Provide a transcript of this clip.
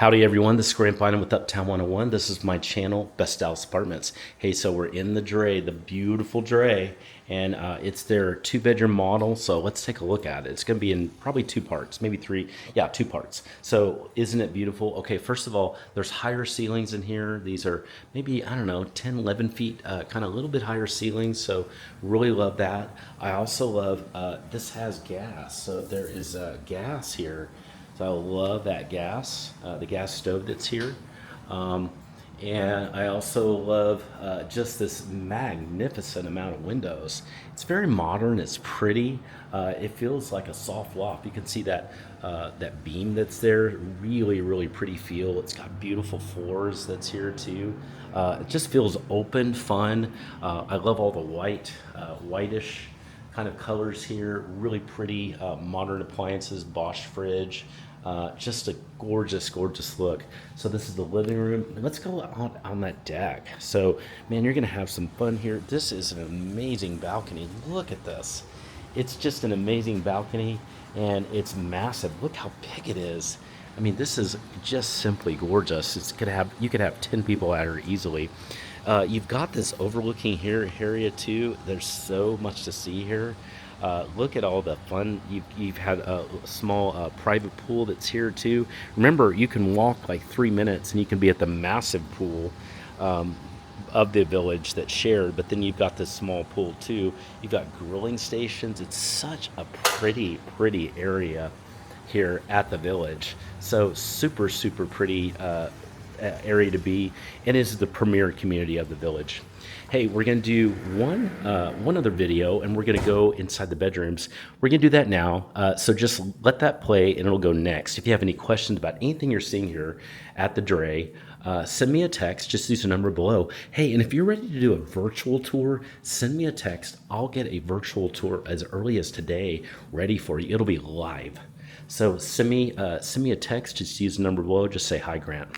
Howdy everyone, this is Grant Bynum with Uptown 101. This is my channel, Best Dallas Apartments. Hey, so we're in the Drey, the beautiful Drey, and it's their 2-bedroom model, so let's take a look at it. It's gonna be in probably 2 parts, maybe 3, yeah, 2 parts. So isn't it beautiful? Okay, first of all, there's higher ceilings in here. These are maybe, I don't know, 10, 11 feet, kind of a little bit higher ceilings, so really love that. I also love, this has gas, so there is gas here. So I love that gas, the gas stove that's here. And I also love just this magnificent amount of windows. It's very modern, it's pretty. It feels like a soft loft. You can see that, that beam that's there, really, really pretty feel. It's got beautiful floors that's here too. It just feels open, fun. I love all the whitish kind of colors here, really pretty modern appliances, Bosch fridge, just a gorgeous, gorgeous look. So this is the living room. Let's go out on that deck. So, man, you're gonna have some fun here. This is an amazing balcony. Look at this. It's just an amazing balcony, and it's massive. Look how big it is. I mean, this is just simply gorgeous. You could have 10 people at her easily. You've got this overlooking here area too. There's so much to see here. Look at all the fun. You've had a small private pool that's here too. Remember, you can walk like 3 minutes and you can be at the massive pool of the village that's shared, but then you've got this small pool too. You've got grilling stations. It's such a pretty, pretty area here at the village. So super, super pretty area to be, and is the premier community of the village. Hey, we're gonna do one other video, and we're gonna go inside the bedrooms. We're gonna do that now, so just let that play and it'll go next. If you have any questions about anything you're seeing here at the Drey, send me a text. Just use the number below. Hey, and if you're ready to do a virtual tour, send me a text. I'll get a virtual tour as early as today ready for you. It'll be live. So send me a text. Just use the number below. Just say, "Hi, Grant."